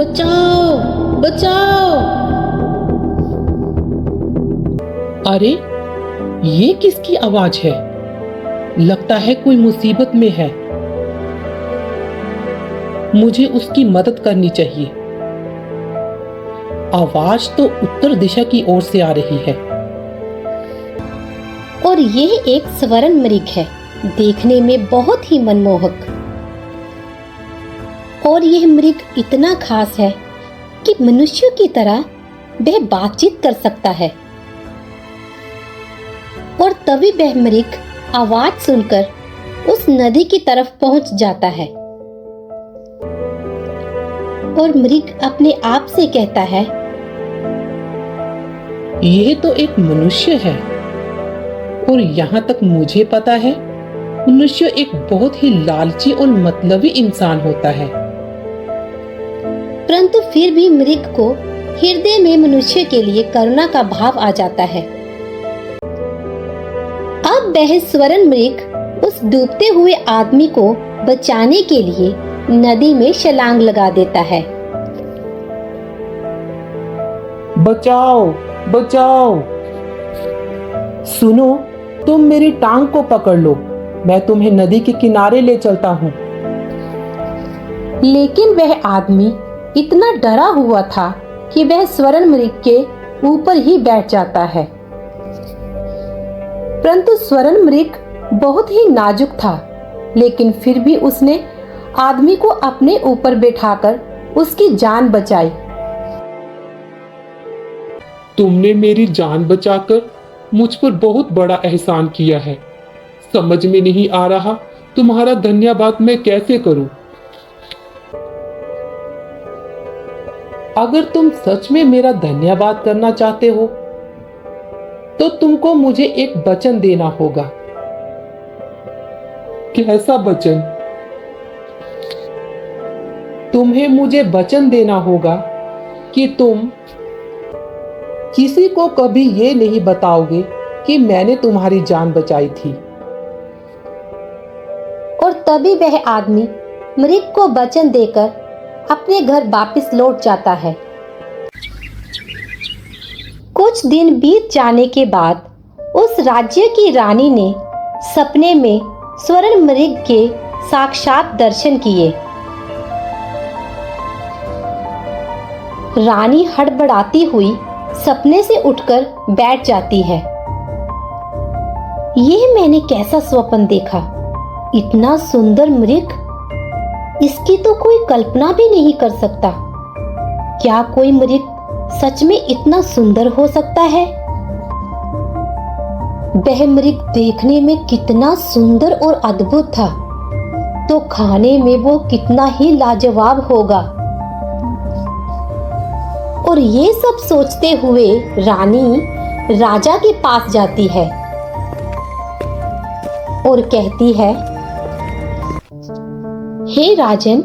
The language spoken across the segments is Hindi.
बचाओ बचाओ। अरे ये किसकी आवाज है? लगता है कोई मुसीबत में है। मुझे उसकी मदद करनी चाहिए। आवाज तो उत्तर दिशा की ओर से आ रही है। और यह एक स्वर्ण मृग है, देखने में बहुत ही मनमोहक। और यह मृग इतना खास है कि मनुष्यों की तरह वह बातचीत कर सकता है। और तभी वह मृग आवाज सुनकर उस नदी की तरफ पहुंच जाता है। और मृग अपने आप से कहता है, यह तो एक मनुष्य है। और यहाँ तक मुझे पता है, मनुष्य एक बहुत ही लालची और मतलबी इंसान होता है। परंतु फिर भी मृग को हृदय में मनुष्य के लिए करुणा का भाव आ जाता है। अब वह स्वर्ण मृग उस डूबते हुए आदमी को बचाने के लिए नदी में छलांग लगा देता है। बचाओ बचाओ। सुनो, तुम मेरी टांग को पकड़ लो, मैं तुम्हें नदी के किनारे ले चलता हूँ। लेकिन वह आदमी इतना डरा हुआ था कि वह स्वर्ण मृग के ऊपर ही बैठ जाता है। परंतु स्वर्ण मृग बहुत ही नाजुक था, लेकिन फिर भी उसने आदमी को अपने ऊपर बैठाकर उसकी जान बचाई। तुमने मेरी जान बचाकर मुझ पर बहुत बड़ा एहसान किया है। समझ में नहीं आ रहा तुम्हारा धन्यवाद मैं कैसे करूं। अगर तुम सच में मेरा धन्यवाद करना चाहते हो तो तुमको मुझे एक वचन देना होगा। कैसा वचन? तुम्हें मुझे वचन देना होगा कि तुम किसी को कभी ये नहीं बताओगे कि मैंने तुम्हारी जान बचाई थी। और तभी वह आदमी मृग को वचन देकर अपने घर वापस लौट जाता है। कुछ दिन बीत जाने के बाद उस राज्य की रानी ने सपने में स्वर्ण मृग के साक्षात दर्शन किए। रानी हड़बड़ाती हुई सपने से उठकर बैठ जाती है। यह मैंने कैसा स्वप्न देखा? इतना सुंदर मृग, इसकी तो कोई कल्पना भी नहीं कर सकता। क्या कोई मृग सच में इतना सुंदर हो सकता है? वह मृग देखने में कितना सुंदर और अद्भुत था, तो खाने में वो कितना ही लाजवाब होगा। और ये सब सोचते हुए रानी राजा के पास जाती है और कहती है, हे राजन,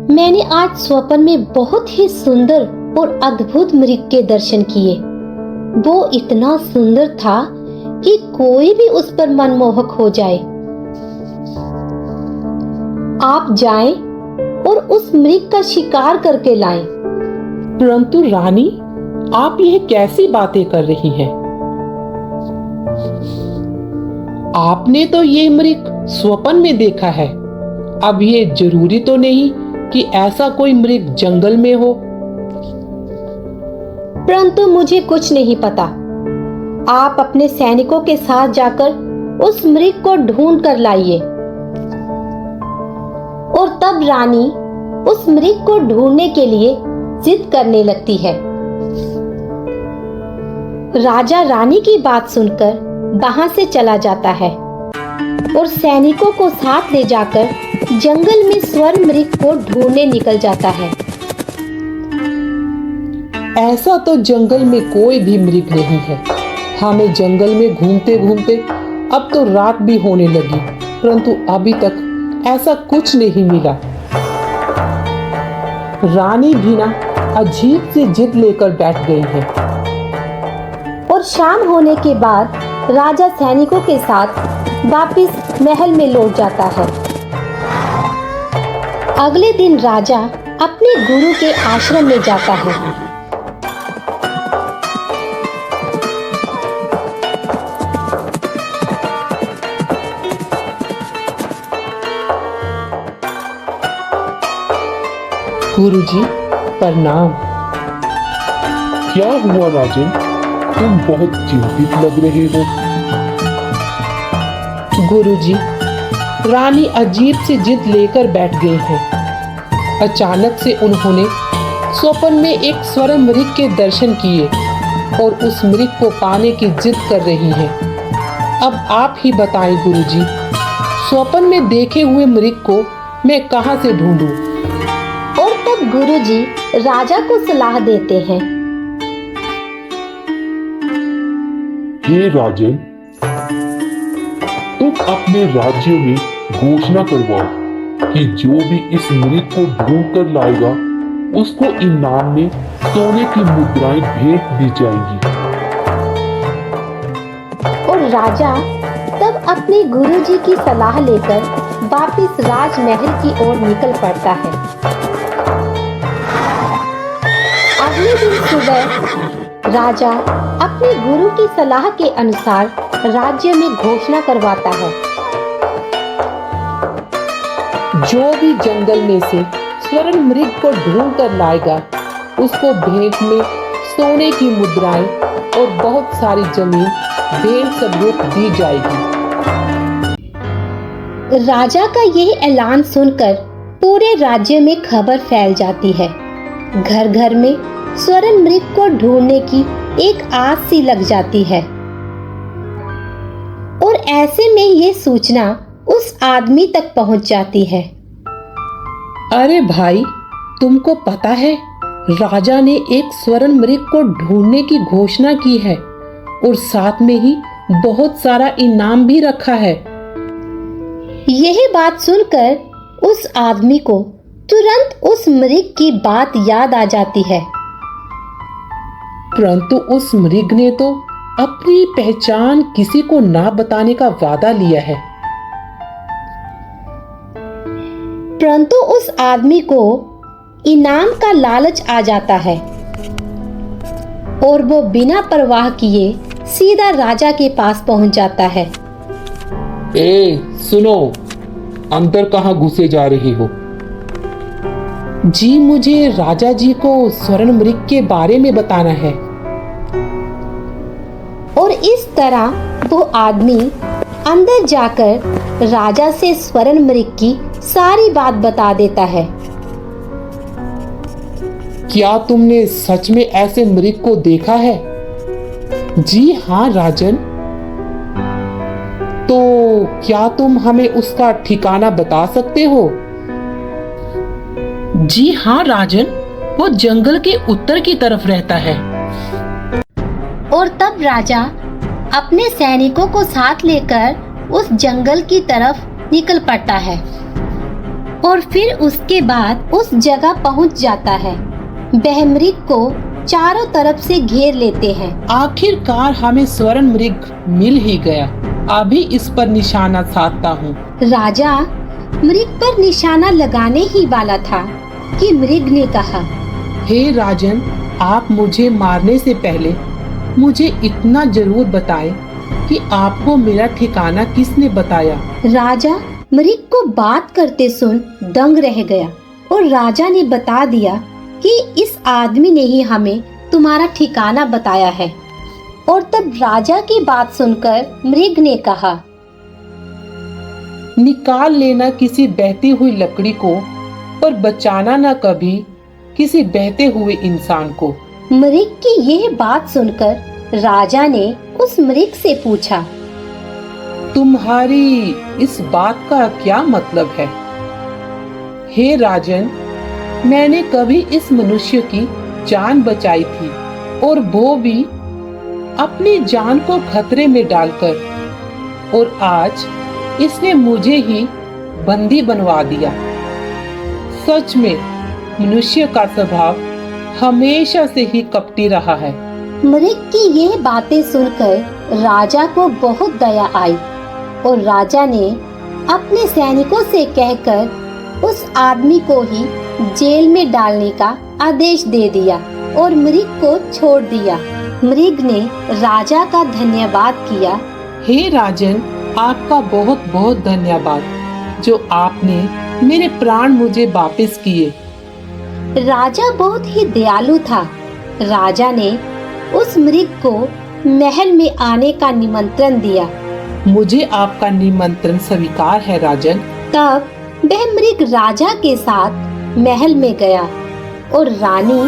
मैंने आज स्वप्न में बहुत ही सुंदर और अद्भुत मृग के दर्शन किए। वो इतना सुंदर था कि कोई भी उस पर मनमोहक हो जाए। आप जाएं और उस मृग का शिकार करके लाएं। परंतु रानी, आप यह कैसी बातें कर रही हैं? आपने तो ये मृग स्वप्न में देखा है। अब ये जरूरी तो नहीं कि ऐसा कोई मृग जंगल में हो। परंतु मुझे कुछ नहीं पता। आप अपने सैनिकों के साथ जाकर उस मृग को ढूंढ कर लाइए। और तब रानी उस मृग को ढूंढने के लिए जिद करने लगती है। राजा रानी की बात सुनकर वहां से चला जाता है और सैनिकों को साथ ले जाकर जंगल में स्वर्ण मृग को ढूंढने निकल जाता है। ऐसा तो जंगल में कोई भी मृग नहीं है। हमें जंगल में घूमते घूमते अब तो रात भी होने लगी, परंतु अभी तक ऐसा कुछ नहीं मिला। रानी भी ना अजीब सी जिद लेकर बैठ गई है। और शाम होने के बाद राजा सैनिकों के साथ वापस महल में लौट जाता है। अगले दिन राजा अपने गुरु के आश्रम में जाता है। गुरुजी प्रणाम। क्या हुआ राजन? तुम बहुत चिंतित लग रहे हो। गुरुजी, रानी अजीब सी जिद लेकर बैठ गई हैं। अचानक से उन्होंने स्वप्न में एक स्वर्ण मृग के दर्शन किए और उस मृग को पाने की जिद कर रही हैं। अब आप ही बताएं गुरुजी, स्वप्न में देखे हुए मृग को मैं कहाँ से ढूंढूं? और तब गुरुजी राजा को सलाह देते हैं। हे राजन, तुम अपने राज्य में घोषणा करवाओ कि जो भी इस मृग को ढूंढ कर लाएगा उसको इनाम में सोने की मुद्राएं भेंट दी जाएंगी। और राजा तब अपने गुरुजी की सलाह लेकर वापस राजमहल की ओर निकल पड़ता है। अगले दिन सुबह राजा अपने गुरु की सलाह के अनुसार राज्य में घोषणा करवाता है। जो भी जंगल में से स्वर्ण मृग को ढूंढ कर लाएगा उसको भेंट में सोने की मुद्राएं और बहुत सारी जमीन भेंट स्वरूप दी जाएगी। राजा का यह ऐलान सुनकर पूरे राज्य में खबर फैल जाती है। घर घर में स्वर्ण मृग को ढूंढने की एक आस सी लग जाती है। और ऐसे में ये सूचना उस आदमी तक पहुंच जाती है। अरे भाई, तुमको पता है राजा ने एक स्वर्ण मृग को ढूंढने की घोषणा की है और साथ में ही बहुत सारा इनाम भी रखा है। यह बात सुनकर उस आदमी को तुरंत उस मृग की बात याद आ जाती है। परंतु उस मृग ने तो अपनी पहचान किसी को ना बताने का वादा लिया है। परंतु उस आदमी को इनाम का लालच आ जाता है और वो बिना परवाह किए सीधा राजा के पास पहुंच जाता है। ए सुनो, अंदर कहाँ घुसे जा रही हो? जी मुझे राजा जी को स्वर्ण मृग के बारे में बताना है। और इस तरह वो आदमी अंदर जाकर राजा से स्वर्ण मृग की सारी बात बता देता है। क्या तुमने सच में ऐसे मृग को देखा है? जी हाँ राजन। तो क्या तुम हमें उसका ठिकाना बता सकते हो? जी हाँ राजन, वो जंगल के उत्तर की तरफ रहता है। और तब राजा अपने सैनिकों को साथ लेकर उस जंगल की तरफ निकल पड़ता है और फिर उसके बाद उस जगह पहुंच जाता है। वह मृग को चारों तरफ से घेर लेते हैं। आखिरकार हमें स्वर्ण मृग मिल ही गया। अभी इस पर निशाना साधता हूँ। राजा मृग पर निशाना लगाने ही वाला था कि मृग ने कहा, हे राजन, आप मुझे मारने से पहले मुझे इतना जरूर बताएं कि आपको मेरा ठिकाना किसने बताया। राजा मृग को बात करते सुन दंग रह गया और राजा ने बता दिया कि इस आदमी ने ही हमें तुम्हारा ठिकाना बताया है। और तब राजा की बात सुनकर मृग ने कहा, निकाल लेना किसी बहती हुई लकड़ी को, पर बचाना ना कभी किसी बहते हुए इंसान को। मृग की यह बात सुनकर राजा ने उस मृग से पूछा, तुम्हारी इस बात का क्या मतलब है? हे राजन, मैंने कभी इस मनुष्य की जान बचाई थी और वो भी अपनी जान को खतरे में डालकर, और आज इसने मुझे ही बंदी बनवा दिया। सच में मनुष्य का स्वभाव हमेशा से ही कपटी रहा है। मृग की यह बातें सुनकर राजा को बहुत दया आई और राजा ने अपने सैनिकों से कहकर उस आदमी को ही जेल में डालने का आदेश दे दिया और मृग को छोड़ दिया। मृग ने राजा का धन्यवाद किया। हे राजन, आपका बहुत बहुत धन्यवाद जो आपने मेरे प्राण मुझे वापस किए। राजा बहुत ही दयालु था। राजा ने उस मृग को महल में आने का निमंत्रण दिया। मुझे आपका निमंत्रण स्वीकार है राजन। तब वह मृग राजा के साथ महल में गया और रानी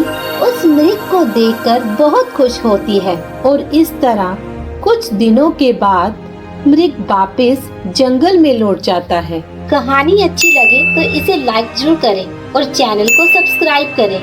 उस मृग को देखकर बहुत खुश होती है। और इस तरह कुछ दिनों के बाद मृग वापस जंगल में लौट जाता है। कहानी अच्छी लगे तो इसे लाइक जरूर करें और चैनल को सब्सक्राइब करें।